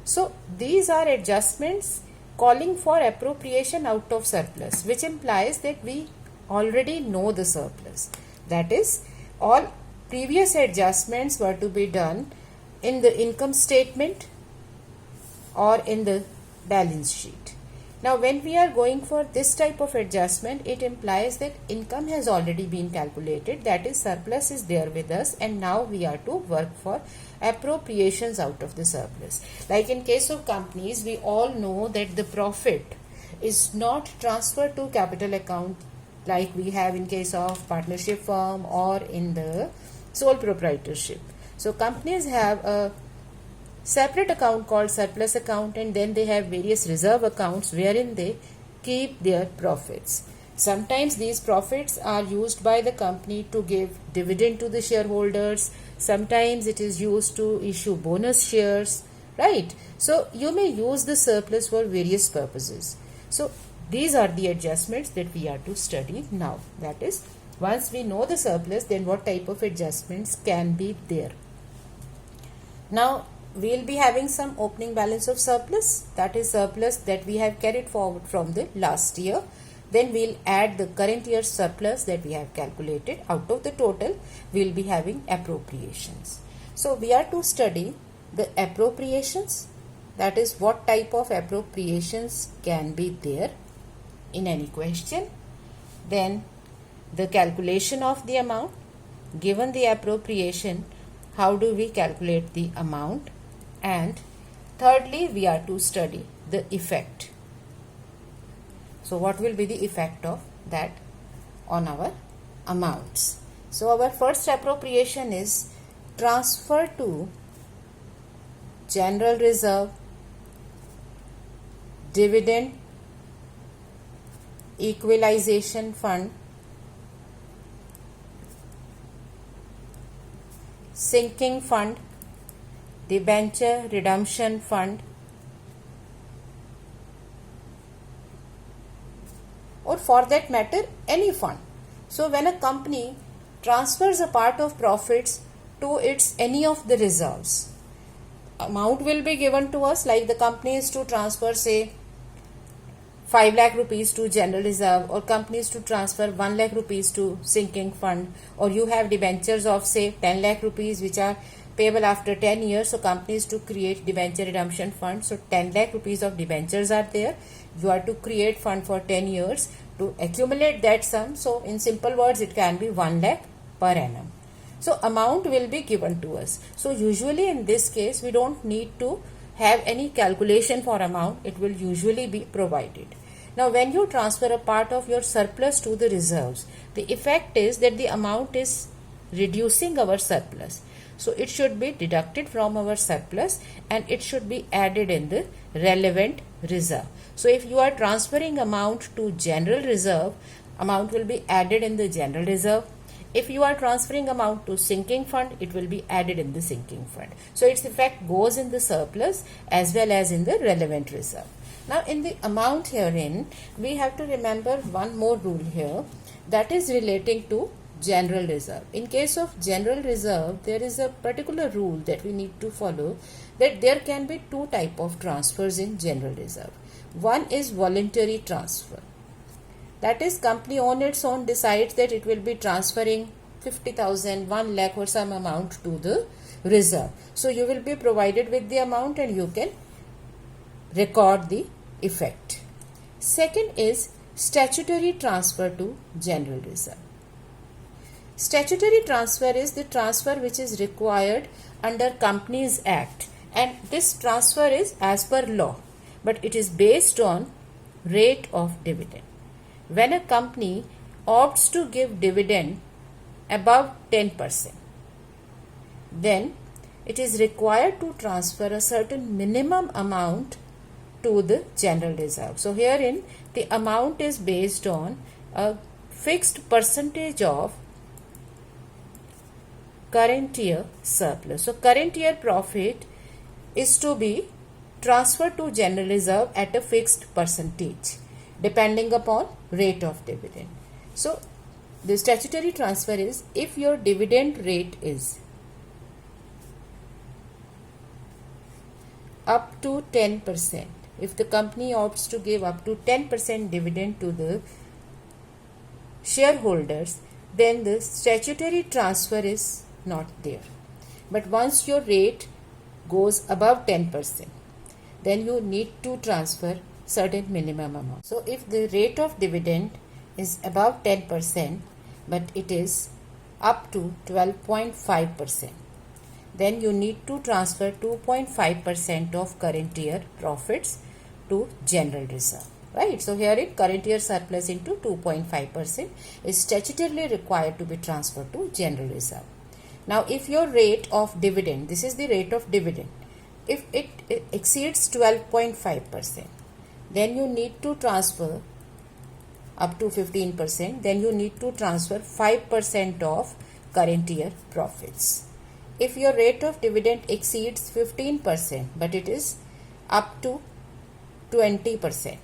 So these are adjustments calling for appropriation out of surplus, which implies that we already know the surplus. That is, all previous adjustments were to be done in the income statement or in the balance sheet. Now when we are going for this type of adjustment, it implies that income has already been calculated, that is surplus is there with us, and now we are to work for appropriations out of the surplus. Like in case of companies, we all know that the profit is not transferred to capital account like we have in case of partnership firm or in the sole proprietorship. So companies have a separate account called surplus account, and then they have various reserve accounts wherein they keep their profits. Sometimes these profits are used by the company to give dividend to the shareholders. Sometimes it is used to issue bonus shares, right? So you may use the surplus for various purposes. So these are the adjustments that we are to study now. That is, once we know the surplus, then what type of adjustments can be there. Now we will be having some opening balance of surplus, that is surplus that we have carried forward from the last year. Then we will add the current year's surplus that we have calculated. Out of the total, we will be having appropriations. So we are to study the appropriations, that is what type of appropriations can be there in any question. Then the calculation of the amount. Given the appropriation, how do we calculate the amount? And thirdly, we are to study the effect. So what will be the effect of that on our amounts? So our first appropriation is transfer to general reserve, dividend, equalization fund, sinking fund, debenture redemption fund, or for that matter any fund. So when a company transfers a part of profits to its any of the reserves, amount will be given to us. Like the company is to transfer say 5 lakh rupees to general reserve, or companies to transfer 1 lakh rupees to sinking fund, or you have debentures of say 10 lakh rupees which are payable after 10 years. So companies to create debenture redemption fund. So 10 lakh rupees of debentures are there. You are to create fund for 10 years to accumulate that sum. So in simple words, it can be 1 lakh per annum. So amount will be given to us. So usually in this case, we don't need to have any calculation for amount. It will usually be provided. Now when you transfer a part of your surplus to the reserves, the effect is that the amount is reducing our surplus. So it should be deducted from our surplus and it should be added in the relevant reserve. So if you are transferring amount to general reserve, amount will be added in the general reserve. If you are transferring amount to sinking fund, it will be added in the sinking fund. So its effect goes in the surplus as well as in the relevant reserve. Now in the amount herein, we have to remember one more rule here, that is relating to general reserve. In case of general reserve, there is a particular rule that we need to follow, that there can be two type of transfers in general reserve. One is voluntary transfer. That is, company on its own decides that it will be transferring 50,000, 1 lakh or some amount to the reserve. So you will be provided with the amount and you can record the effect. Second is statutory transfer to general reserve. Statutory transfer is the transfer which is required under Companies Act, and this transfer is as per law, but it is based on rate of dividend. When a company opts to give dividend above 10%, then it is required to transfer a certain minimum amount to the general reserve. So herein the amount is based on a fixed percentage of current year surplus. So current year profit is to be transferred to general reserve at a fixed percentage depending upon rate of dividend. So the statutory transfer is if your dividend rate is up to 10%. If the company opts to give up to 10% dividend to the shareholders, then the statutory transfer is not there. But once your rate goes above 10%, then you need to transfer certain minimum amount. So if the rate of dividend is above 10%, but it is up to 12.5%, then you need to transfer 2.5% of current year profits to general reserve. Right? So here in current year surplus into 2.5% is statutorily required to be transferred to general reserve. Now if your rate of dividend, this is the rate of dividend, if it exceeds 12.5%, then you need to transfer up to 15%, then you need to transfer 5% of current year profits. If your rate of dividend exceeds 15%, but it is up to 20%,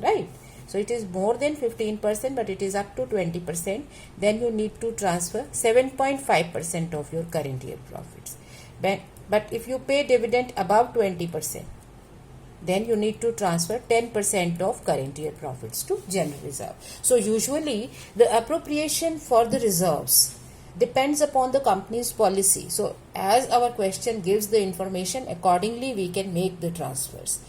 right? So it is more than 15%, but it is up to 20%, then you need to transfer 7.5% of your current year profits. But if you pay dividend above 20%, then you need to transfer 10% of current year profits to general reserve. So usually the appropriation for the reserves depends upon the company's policy. So as our question gives the information, accordingly we can make the transfers.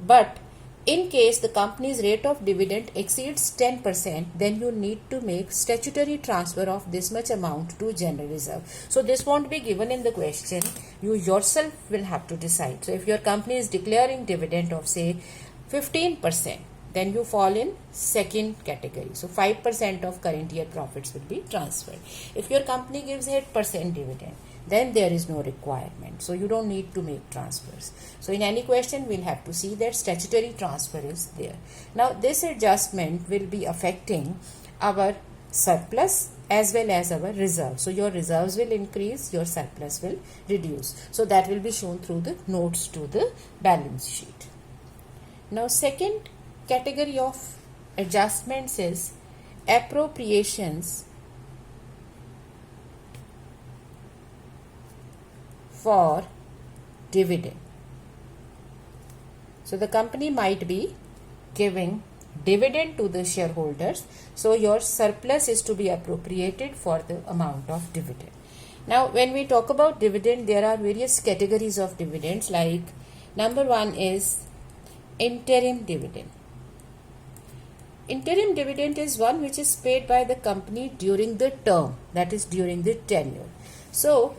But in case the company's rate of dividend exceeds 10%, then you need to make statutory transfer of this much amount to general reserve. So this won't be given in the question. You yourself will have to decide. So if your company is declaring dividend of say 15%, then you fall in second category. So 5% of current year profits will be transferred. If your company gives 8% dividend, then there is no requirement. So you don't need to make transfers. So in any question, we'll have to see that statutory transfer is there. Now this adjustment will be affecting our surplus as well as our reserves. So your reserves will increase, your surplus will reduce. So that will be shown through the notes to the balance sheet. Now second category of adjustments is appropriations for dividend. So the company might be giving dividend to the shareholders. So your surplus is to be appropriated for the amount of dividend. Now when we talk about dividend, there are various categories of dividends. Like number one is interim dividend. Interim dividend is one which is paid by the company during the term, that is during the tenure. So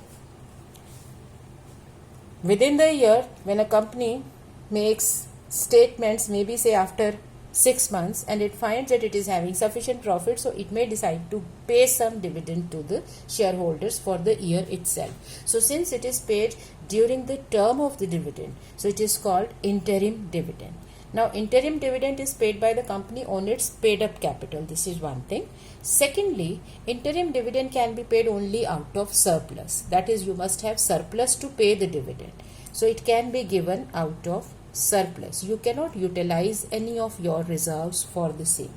within the year, when a company makes statements, maybe say after 6 months, and it finds that it is having sufficient profit, so it may decide to pay some dividend to the shareholders for the year itself. So since it is paid during the term of the dividend, so it is called interim dividend. Now interim dividend is paid by the company on its paid up capital. This is one thing. Secondly, interim dividend can be paid only out of surplus. That is, you must have surplus to pay the dividend. So it can be given out of surplus. You cannot utilize any of your reserves for the same.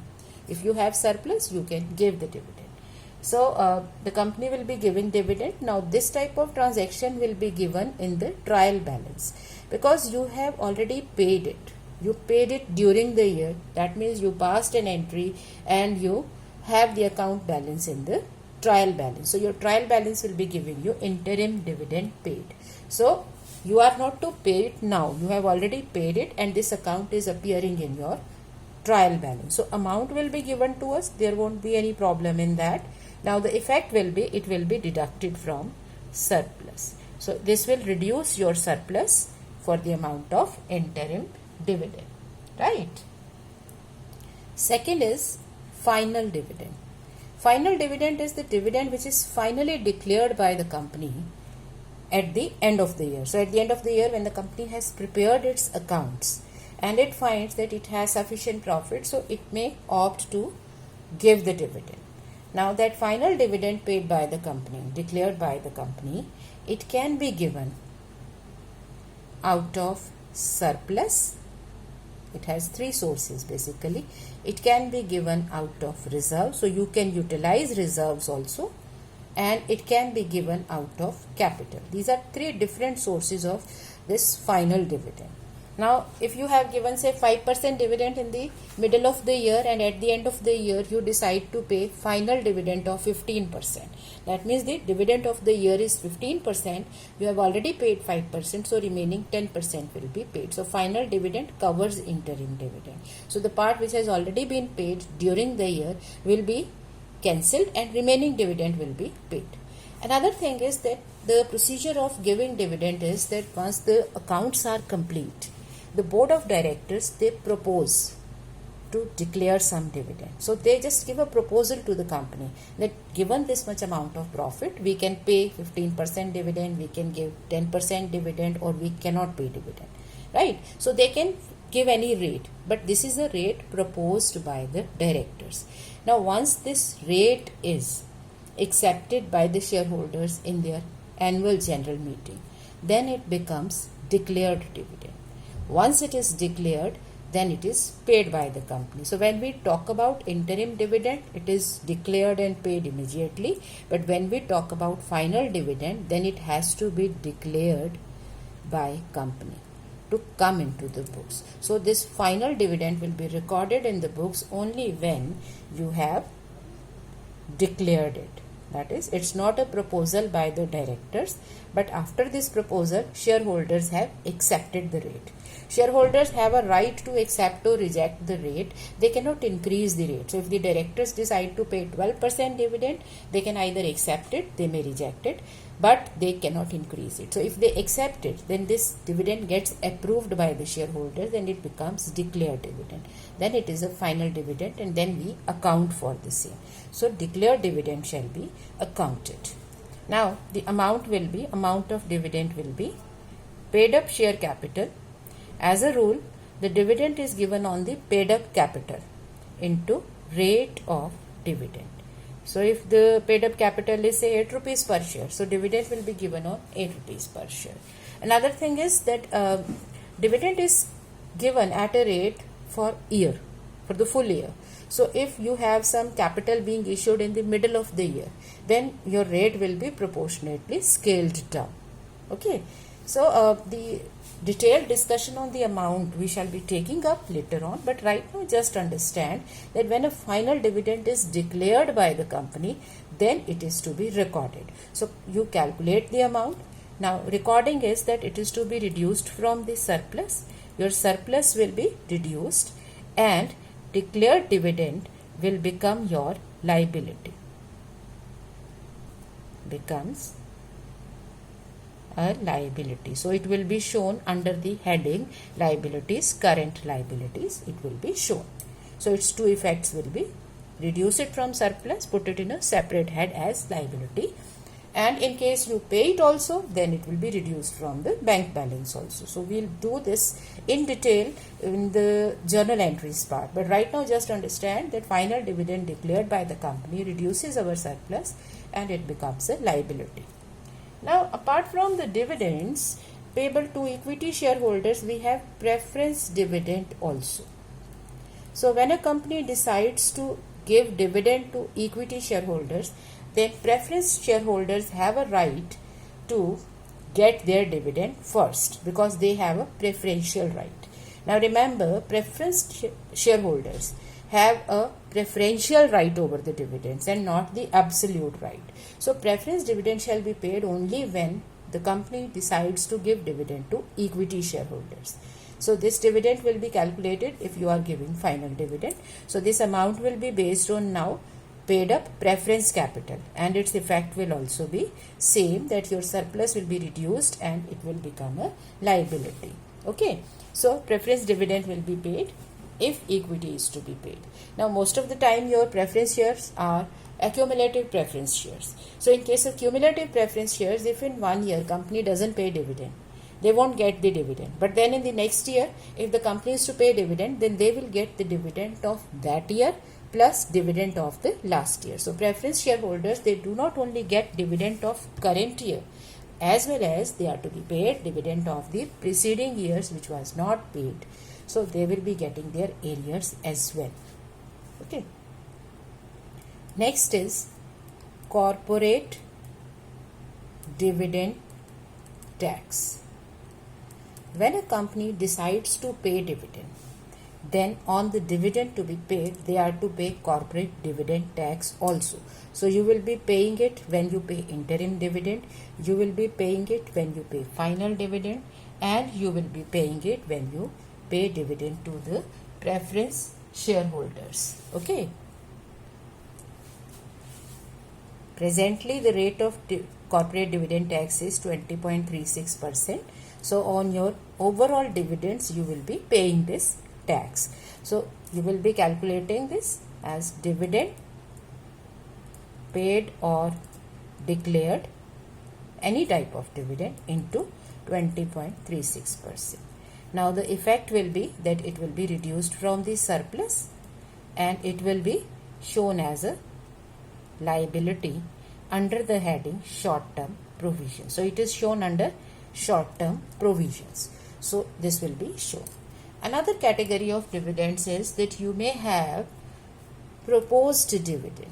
If you have surplus, you can give the dividend. So the company will be giving dividend. Now this type of transaction will be given in the trial balance, because you have already paid it. You paid it during the year. That means you passed an entry and you have the account balance in the trial balance. So your trial balance will be giving you interim dividend paid. So you are not to pay it now. You have already paid it and this account is appearing in your trial balance. So amount will be given to us. There won't be any problem in that. Now the effect will be, it will be deducted from surplus. So this will reduce your surplus for the amount of interim dividend, right? Second is final dividend. Final dividend is the dividend which is finally declared by the company at the end of the year. So at the end of the year, when the company has prepared its accounts and it finds that it has sufficient profit, so it may opt to give the dividend. Now that final dividend paid by the company, declared by the company, it can be given out of surplus. It has three sources basically. It can be given out of reserve, so you can utilize reserves also. and it can be given out of capital. These are three different sources of this final dividend. Now, if you have given say 5% dividend in the middle of the year and at the end of the year you decide to pay final dividend of 15%. That means the dividend of the year is 15%. You have already paid 5%, so remaining 10% will be paid. So final dividend covers interim dividend. So the part which has already been paid during the year will be cancelled and remaining dividend will be paid. Another thing is that the procedure of giving dividend is that once the accounts are complete, the board of directors, they propose to declare some dividend. So they just give a proposal to the company that given this much amount of profit, we can pay 15% dividend, we can give 10% dividend, or we cannot pay dividend, right? So they can give any rate, but this is a rate proposed by the directors. Now once this rate is accepted by the shareholders in their annual general meeting, then it becomes declared dividend. Once it is declared, then it is paid by the company. So when we talk about interim dividend, it is declared and paid immediately. But when we talk about final dividend, then it has to be declared by company to come into the books. So this final dividend will be recorded in the books only when you have declared it. That is, it's not a proposal by the directors, but after this proposal, shareholders have accepted the rate. Shareholders have a right to accept or reject the rate. They cannot increase the rate. So if the directors decide to pay 12% dividend, they can either accept it, they may reject it, but they cannot increase it. So if they accept it, then this dividend gets approved by the shareholders and it becomes declared dividend. Then it is a final dividend and then we account for the same. So declared dividend shall be accounted. Now the amount of dividend will be paid up share capital. As a rule, the dividend is given on the paid up capital into rate of dividend. So if the paid up capital is say 8 rupees per share, so dividend will be given on 8 rupees per share. Another thing is that dividend is given at a rate for year, for the full year. So if you have some capital being issued in the middle of the year, then your rate will be proportionately scaled down. Okay. So the detailed discussion on the amount we shall be taking up later on, but right now just understand that when a final dividend is declared by the company, then it is to be recorded. So you calculate the amount. Now recording is that it is to be reduced from the surplus. Your surplus will be reduced and declared dividend will become your liability. Becomes a liability. So it will be shown under the heading liabilities, current liabilities, it will be shown. So its two effects will be reduce it from surplus, put it in a separate head as liability, and in case you pay it also, then it will be reduced from the bank balance also. So we'll do this in detail in the journal entries part, but right now just understand that final dividend declared by the company reduces our surplus and it becomes a liability. Now, apart from the dividends payable to equity shareholders, we have preference dividend also. So, when a company decides to give dividend to equity shareholders, then preference shareholders have a right to get their dividend first because they have a preferential right. Now, remember, preference shareholders have a preferential right over the dividends and not the absolute right. So preference dividend shall be paid only when the company decides to give dividend to equity shareholders. So this dividend will be calculated if you are giving final dividend. So this amount will be based on now paid up preference capital and its effect will also be same, that your surplus will be reduced and it will become a liability. Okay. So preference dividend will be paid if equity is to be paid. Now most of the time your preference shares are accumulative preference shares. So in case of cumulative preference shares, if in 1 year company doesn't pay dividend, they won't get the dividend. But then in the next year, if the company is to pay dividend, then they will get the dividend of that year plus dividend of the last year. So preference shareholders, they do not only get dividend of current year, as well as they are to be paid dividend of the preceding years which was not paid. So they will be getting their arrears as well. Okay. Next is corporate dividend tax. When a company decides to pay dividend, then on the dividend to be paid, they are to pay corporate dividend tax also. So you will be paying it when you pay interim dividend, you will be paying it when you pay final dividend, and you will be paying it when you pay dividend to the preference shareholders. Okay. Presently, the rate of corporate dividend tax is 20.36%. So on your overall dividends, you will be paying this tax. So you will be calculating this as dividend paid or declared, any type of dividend, into 20.36%. Now the effect will be that it will be reduced from the surplus and it will be shown as a liability under the heading short-term provision. So it is shown under short-term provisions. So this will be shown. Another category of dividends is that you may have proposed dividend.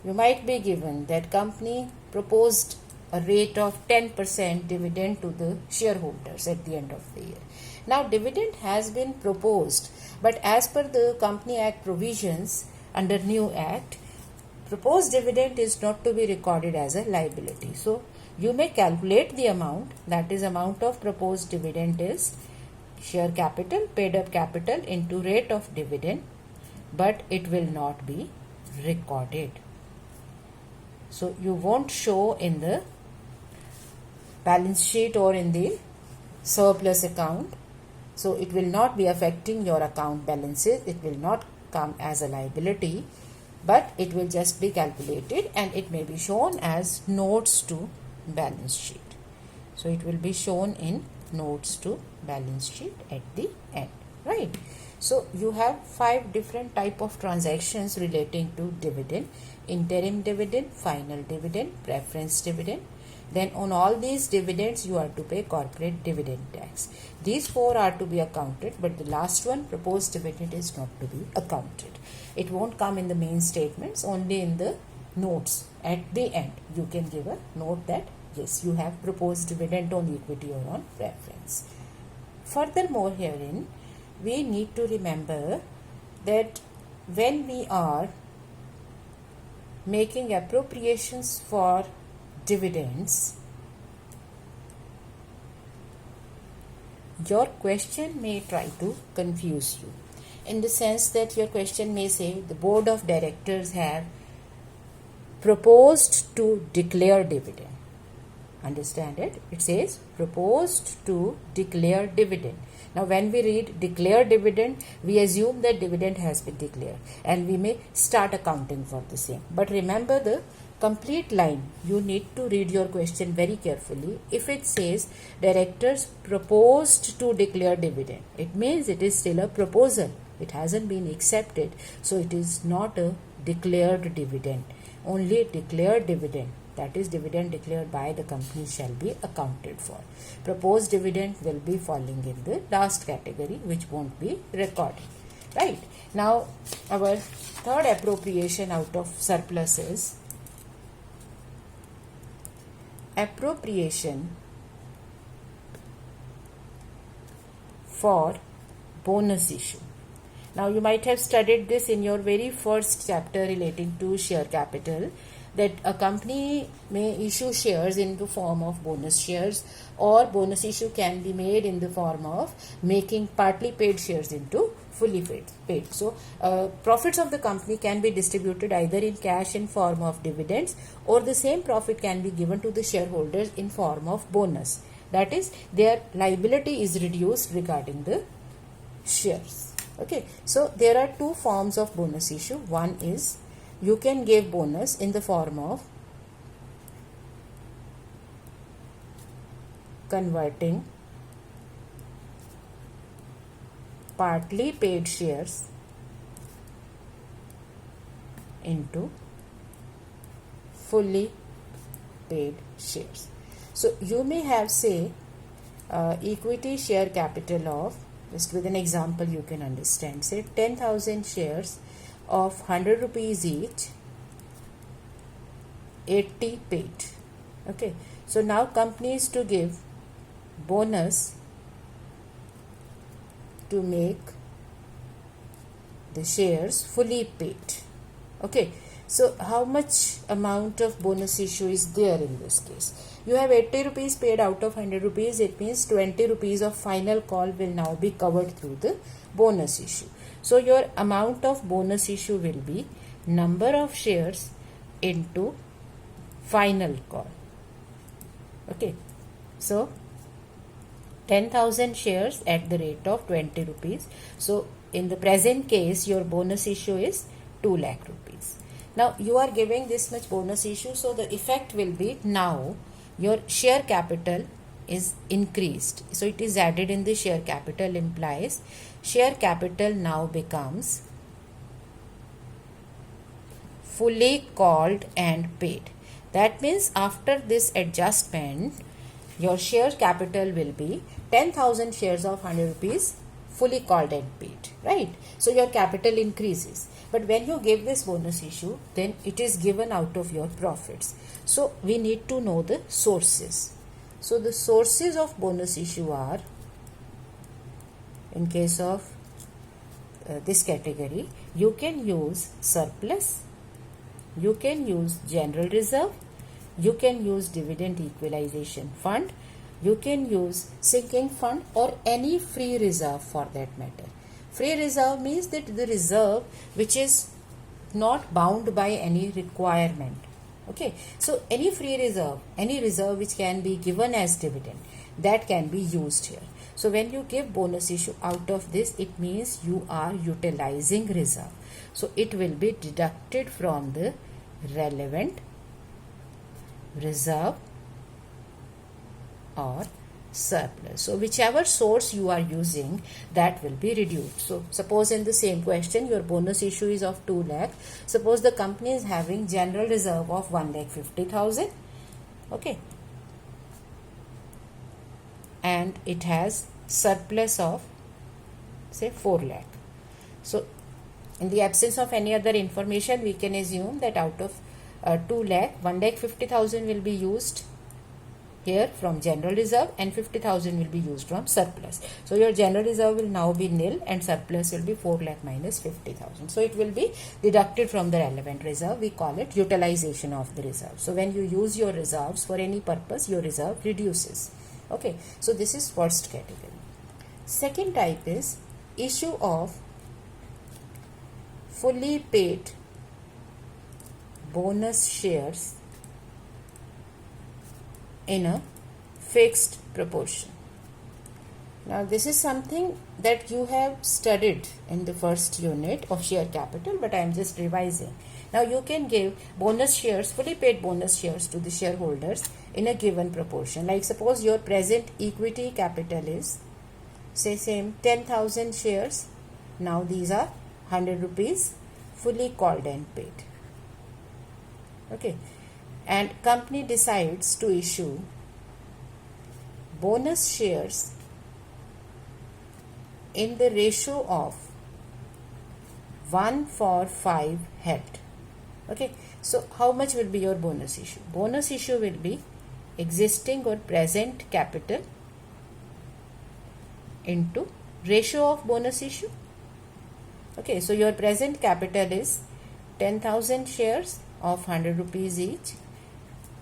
You might be given that company proposed a rate of 10% dividend to the shareholders at the end of the year. Now dividend has been proposed, but as per the Company Act provisions under new act, proposed dividend is not to be recorded as a liability. So you may calculate the amount, that is amount of proposed dividend is share capital, paid up capital into rate of dividend, but it will not be recorded. So you won't show in the balance sheet or in the surplus account. So it will not be affecting your account balances. It will not come as a liability, but it will just be calculated and it may be shown as notes to balance sheet. So it will be shown in notes to balance sheet at the end, right? So you have 5 different type of transactions relating to dividend: interim dividend, final dividend, preference dividend. Then on all these dividends you are to pay corporate dividend tax. These 4 are to be accounted, but the last one, proposed dividend, is not to be accounted. It won't come in the main statements, only in the notes at the end. You can give a note that yes, you have proposed dividend on equity or on preference. Furthermore, herein we need to remember that when we are making appropriations for dividends, your question may try to confuse you, in the sense that your question may say the board of directors have proposed to declare dividend. Understand it? It says proposed to declare dividend. Now when we read declare dividend, we assume that dividend has been declared and we may start accounting for the same. But remember the complete line. You need to read your question very carefully. If it says directors proposed to declare dividend, it means it is still a proposal. It hasn't been accepted. So it is not a declared dividend. Only declared dividend, that is dividend declared by the company, shall be accounted for. Proposed dividend will be falling in the last category, which won't be recorded. Right. Now our third appropriation out of surplus is appropriation for bonus issue. Now you might have studied this in your very first chapter relating to share capital, that a company may issue shares in the form of bonus shares, or bonus issue can be made in the form of making partly paid shares into fully paid. So profits of the company can be distributed either in cash in form of dividends, or the same profit can be given to the shareholders in form of bonus. That is, their liability is reduced regarding the shares. Okay, so there are 2 forms of bonus issue. One is you can give bonus in the form of converting partly paid shares into fully paid shares. So you may have, say, equity share capital of, just with an example you can understand, say 10,000 shares of 100 rupees each 80 paid. Okay, so now company is to give bonus to make the shares fully paid. Okay, so how much amount of bonus issue is there in this case? You have 80 rupees paid out of 100 rupees. It means 20 rupees of final call will now be covered through the bonus issue. So your amount of bonus issue will be number of shares into final call. Okay, so 10,000 shares at the rate of 20 rupees. So in the present case, your bonus issue is 2 lakh rupees. Now you are giving this much bonus issue, so the effect will be now your share capital is increased. So it is added in the share capital, implies share capital now becomes fully called and paid. That means after this adjustment, your share capital will be 10,000 shares of 100 rupees fully called and paid, right? So your capital increases. But when you give this bonus issue, then it is given out of your profits. So we need to know the sources. So the sources of bonus issue are, in case of this category, you can use surplus, you can use general reserve, you can use dividend equalization fund, you can use sinking fund, or any free reserve for that matter. Free reserve means that the reserve which is not bound by any requirement. Okay, so any free reserve, any reserve which can be given as dividend, that can be used here. So when you give bonus issue out of this, it means you are utilizing reserve. So it will be deducted from the relevant reserve or surplus. So whichever source you are using, that will be reduced. So suppose in the same question, your bonus issue is of 2 lakh. Suppose the company is having general reserve of 1,50,000. Okay, and it has surplus of say 4 lakh. So in the absence of any other information, we can assume that out of 2 lakh, 1,50,000 will be used here from general reserve and 50,000 will be used from surplus. So your general reserve will now be nil and surplus will be 4 lakh minus 50,000. So it will be deducted from the relevant reserve. We call it utilization of the reserve. So when you use your reserves for any purpose, your reserve reduces. Okay, so this is first category. Second type is issue of fully paid bonus shares in a fixed proportion. Now this is something that you have studied in the first unit of share capital, but I am just revising. Now you can give bonus shares, fully paid bonus shares to the shareholders in a given proportion. Like suppose your present equity capital is say same 10,000 shares. Now these are 100 rupees fully called and paid. Okay, and company decides to issue bonus shares in the ratio of 1:5 held. Okay, so how much will be your bonus issue? Bonus issue will be existing or present capital into ratio of bonus issue. Okay, so your present capital is 10,000 shares of 100 rupees each.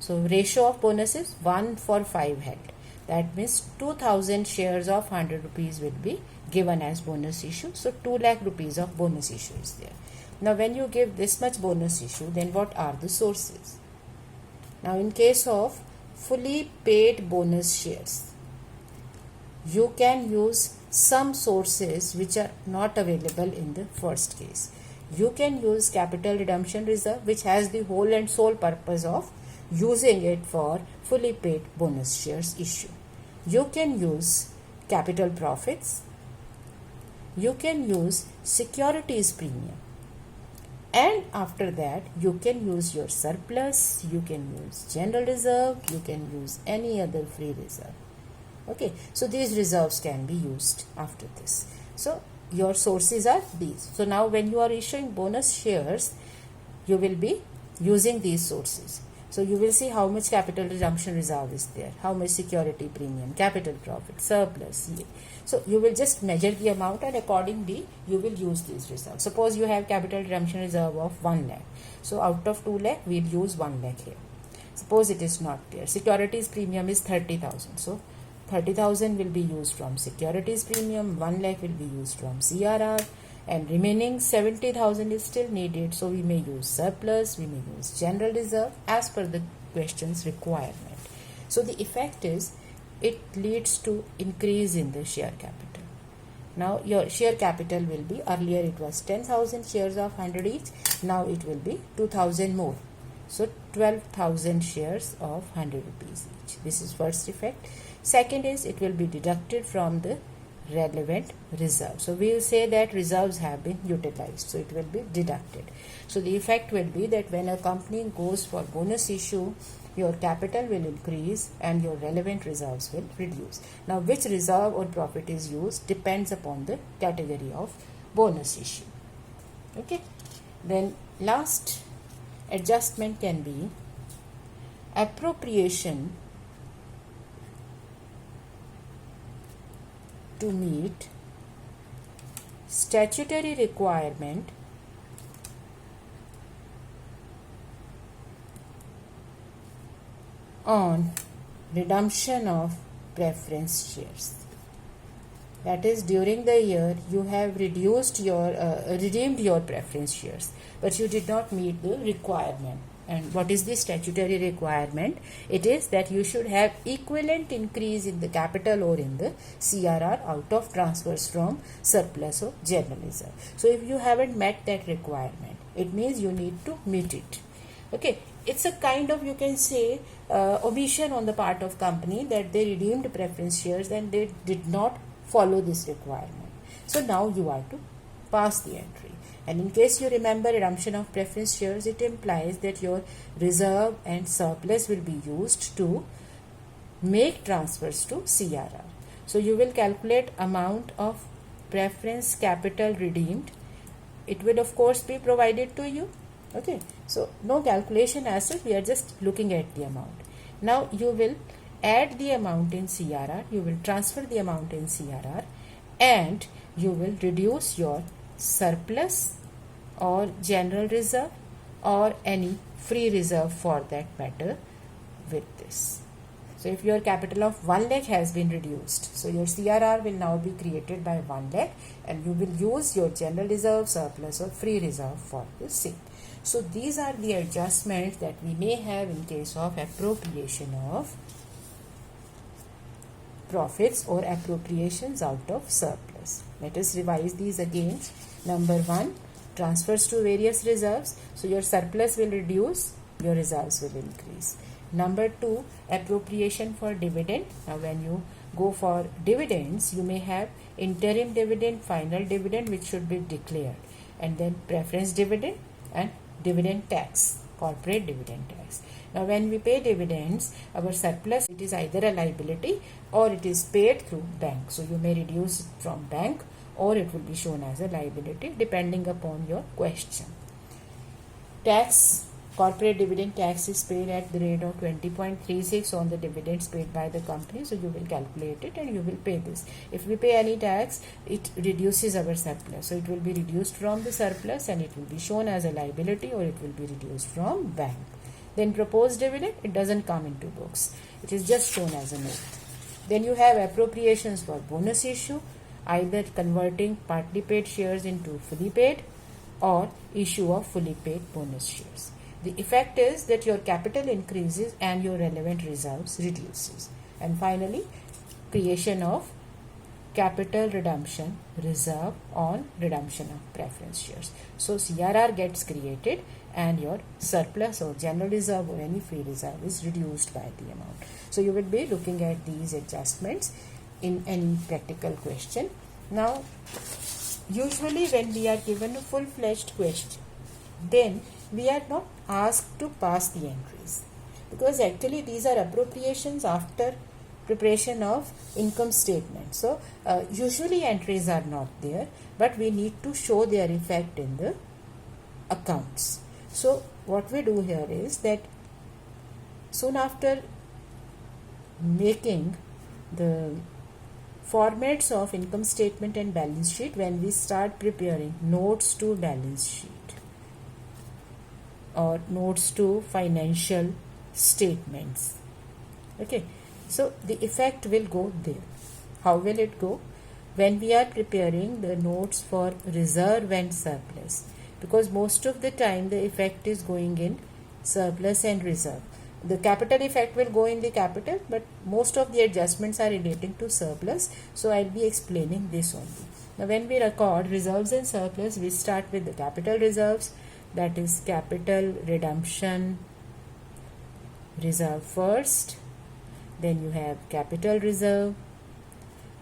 So ratio of bonus is 1:5 held. That means 2,000 shares of 100 rupees will be given as bonus issue. So 2 lakh rupees of bonus issue is there. Now when you give this much bonus issue, then what are the sources? Now in case of fully paid bonus shares, you can use some sources which are not available in the first case. You can use capital redemption reserve, which has the whole and sole purpose of using it for fully paid bonus shares issue. You can use capital profits. You can use securities premium. And after that, you can use your surplus, you can use general reserve, you can use any other free reserve. Okay, so these reserves can be used after this. So your sources are these. So now when you are issuing bonus shares, you will be using these sources. So you will see how much capital redemption reserve is there, how much security premium, capital profit, surplus. So you will just measure the amount and accordingly you will use these reserves. Suppose you have capital redemption reserve of 1 lakh. So out of 2 lakh, we'll use 1 lakh here. Suppose it is not there. Securities premium is 30,000. So 30,000 will be used from securities premium, 1 lakh will be used from CRR, and remaining 70,000 is still needed. So we may use surplus, we may use general reserve as per the question's requirement. So the effect is it leads to increase in the share capital. Now your share capital will be, earlier it was 10,000 shares of 100 each, now it will be 2,000 more. So 12,000 shares of 100 rupees each. This is first effect. Second is it will be deducted from the relevant reserve. So we will say that reserves have been utilized. So it will be deducted. So the effect will be that when a company goes for bonus issue, your capital will increase and your relevant reserves will reduce. Now which reserve or profit is used depends upon the category of bonus issue. Okay. Then last adjustment can be appropriation to meet statutory requirement on redemption of preference shares. That is, during the year you have reduced your redeemed your preference shares, but you did not meet the requirement. And what is the statutory requirement? It is that you should have equivalent increase in the capital or in the CRR out of transfers from surplus or general reserve. So if you haven't met that requirement, it means you need to meet it. Okay, it's a kind of, you can say, omission on the part of company that they redeemed preference shares and they did not follow this requirement. So now you are to pass the entry. And in case you remember redemption of preference shares, it implies that your reserve and surplus will be used to make transfers to CRR. So you will calculate amount of preference capital redeemed. It will of course be provided to you. Okay, so no calculation as such, we are just looking at the amount. Now you will add the amount in CRR, you will transfer the amount in CRR, and you will reduce your surplus or general reserve or any free reserve for that matter with this. So if your capital of 1 lakh has been reduced, so your CRR will now be created by 1 lakh and you will use your general reserve, surplus or free reserve for the same. So these are the adjustments that we may have in case of appropriation of profits or appropriations out of surplus. Let us revise these again. Number 1, transfers to various reserves. So your surplus will reduce, your reserves will increase. Number 2, appropriation for dividend. Now when you go for dividends, you may have interim dividend, final dividend which should be declared, and then preference dividend and dividend tax, corporate dividend tax. Now when we pay dividends, our surplus, it is either a liability or it is paid through bank. So you may reduce it from bank or it will be shown as a liability depending upon your question. Tax, corporate dividend tax is paid at the rate of 20.36 on the dividends paid by the company. So you will calculate it and you will pay this. If we pay any tax, it reduces our surplus. So it will be reduced from the surplus and it will be shown as a liability or it will be reduced from bank. Then proposed dividend, it doesn't come into books. It is just shown as a note. Then you have appropriations for bonus issue, either converting partly paid shares into fully paid or issue of fully paid bonus shares. The effect is that your capital increases and your relevant reserves reduces. And finally, creation of capital redemption reserve on redemption of preference shares. So CRR gets created and your surplus or general reserve or any free reserve is reduced by the amount. So you will be looking at these adjustments in any practical question. Now, usually when we are given a full-fledged question, then we are not asked to pass the entries, because actually these are appropriations after preparation of income statement. So usually entries are not there, but we need to show their effect in the accounts. So what we do here is that soon after making the formats of income statement and balance sheet, when we start preparing notes to balance sheet or notes to financial statements. Okay, so the effect will go there. How will it go? When we are preparing the notes for reserve and surplus, because most of the time the effect is going in surplus and reserve. The capital effect will go in the capital, but most of the adjustments are relating to surplus, so I'll be explaining this only. Now when we record reserves and surplus, we start with the capital reserves, that is capital redemption reserve first, then you have capital reserve,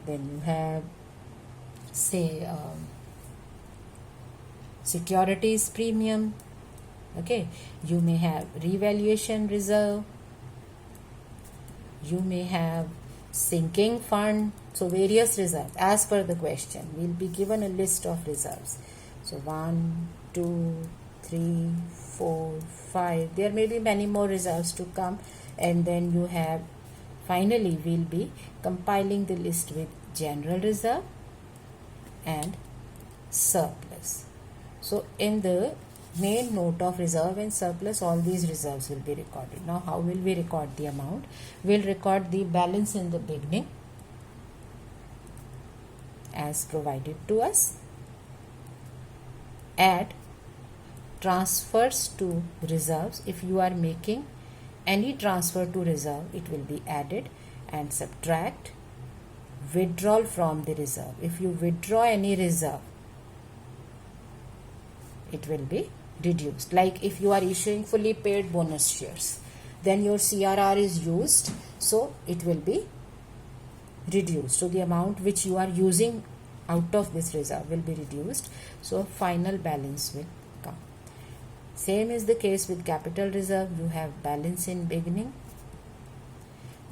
then you have say securities premium. Okay, you may have revaluation reserve, you may have sinking fund. So various reserves as per the question. We'll be given a list of reserves. So 1, 2, 3, 4, 5. There may be many more reserves to come, and then you have finally we'll be compiling the list with general reserve and surplus. So in the main note of reserve and surplus, all these reserves will be recorded. Now how will we record the amount? We'll record the balance in the beginning as provided to us. Add transfers to reserves. If you are making any transfer to reserve, it will be added, and subtract withdrawal from the reserve. If you withdraw any reserve, it will be reduced. Like if you are issuing fully paid bonus shares, then your CRR is used, so it will be reduced. So the amount which you are using out of this reserve will be reduced, so final balance will come. Same is the case with capital reserve. You have balance in beginning,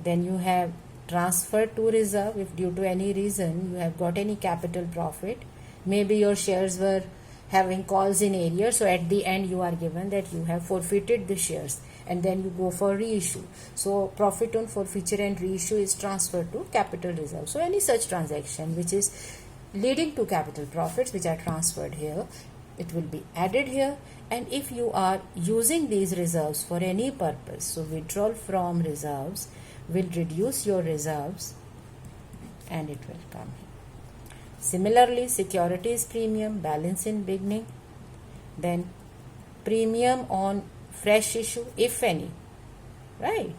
then you have transfer to reserve. If due to any reason you have got any capital profit, maybe your shares were having calls in arrears, so at the end you are given that you have forfeited the shares, and then you go for reissue. So profit on forfeiture and reissue is transferred to capital reserve. So any such transaction which is leading to capital profits which are transferred here, it will be added here. And if you are using these reserves for any purpose, so withdrawal from reserves will reduce your reserves and it will come here. Similarly, securities premium, balance in beginning, then premium on fresh issue, if any, right?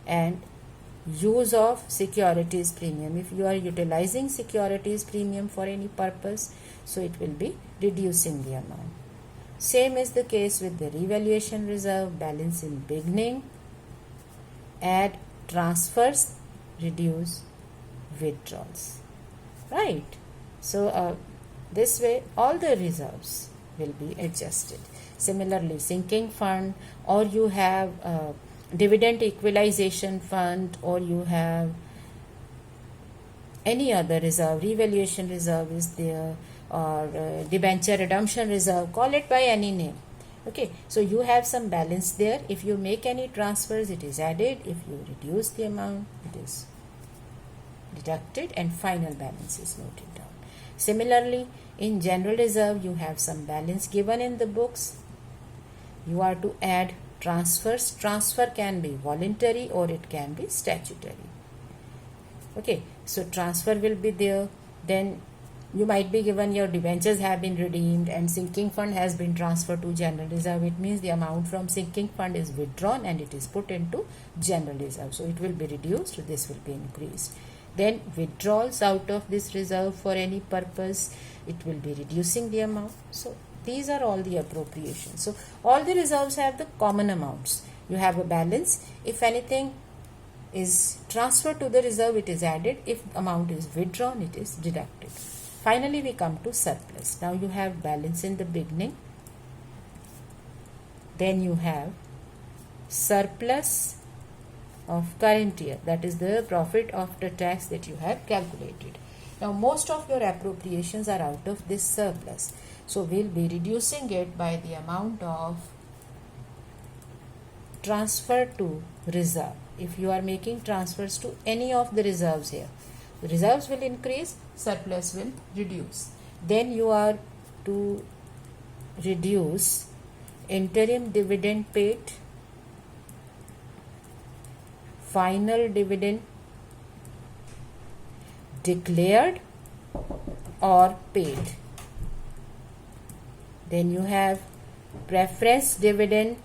And use of securities premium. If you are utilizing securities premium for any purpose, so it will be reducing the amount. Same is the case with the revaluation reserve, balance in beginning, add transfers, reduce withdrawals, right? So this way all the reserves will be adjusted. Similarly, sinking fund, or you have dividend equalization fund, or you have any other reserve, revaluation reserve is there, or debenture redemption reserve, call it by any name. Okay, so you have some balance there. If you make any transfers, it is added. If you reduce the amount, it is deducted, and final balance is noted down. Similarly, in general reserve, you have some balance given in the books. You are to add transfers. Transfer can be voluntary or it can be statutory. Okay, so transfer will be there. Then you might be given your debentures have been redeemed and sinking fund has been transferred to general reserve. It means the amount from sinking fund is withdrawn and it is put into general reserve. So it will be reduced, this will be increased. Then withdrawals out of this reserve for any purpose, it will be reducing the amount. So these are all the appropriations. So all the reserves have the common amounts. You have a balance. If anything is transferred to the reserve, it is added. If amount is withdrawn, it is deducted. Finally, we come to surplus. Now you have balance in the beginning. Then you have surplus of current year, that is the profit after tax that you have calculated. Now most of your appropriations are out of this surplus, so we'll be reducing it by the amount of transfer to reserve. If you are making transfers to any of the reserves here, the reserves will increase, surplus will reduce. Then you are to reduce interim dividend paid, final dividend declared or paid. Then you have preference dividend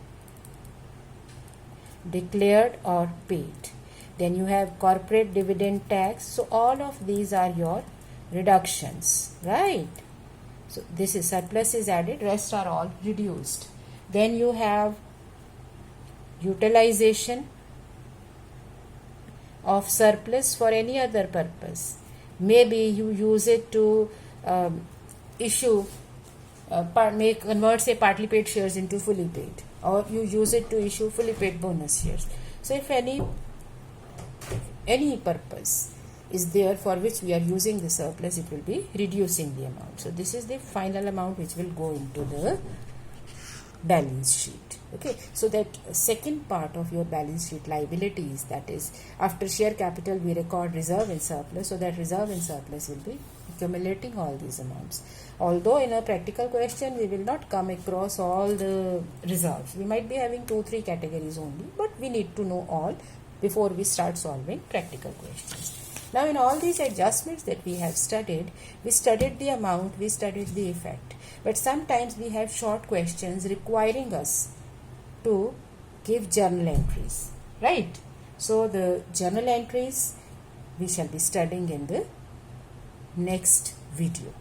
declared or paid. Then you have corporate dividend tax. So all of these are your reductions, right? So this is surplus is added, rest are all reduced. Then you have utilization of surplus for any other purpose. Maybe you use it to convert say partly paid shares into fully paid, or you use it to issue fully paid bonus shares. So if any purpose is there for which we are using the surplus, it will be reducing the amount. So this is the final amount which will go into the balance sheet. Okay, so that second part of your balance sheet liabilities, that is after share capital we record reserve and surplus. So that reserve and surplus will be accumulating all these amounts. Although in a practical question we will not come across all the reserves, we might be having 2-3 categories only, but we need to know all before we start solving practical questions. Now in all these adjustments that we have studied, we studied the amount, we studied the effect, but sometimes we have short questions requiring us to give journal entries, right? So the journal entries we shall be studying in the next video.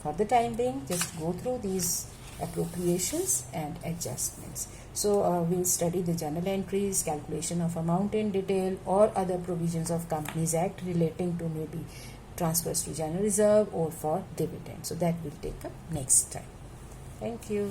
For the time being, just go through these appropriations and adjustments. So we'll study the journal entries, calculation of amount in detail, or other provisions of Companies Act relating to maybe transfers to general reserve or for dividend. So that will take up next time. Thank you.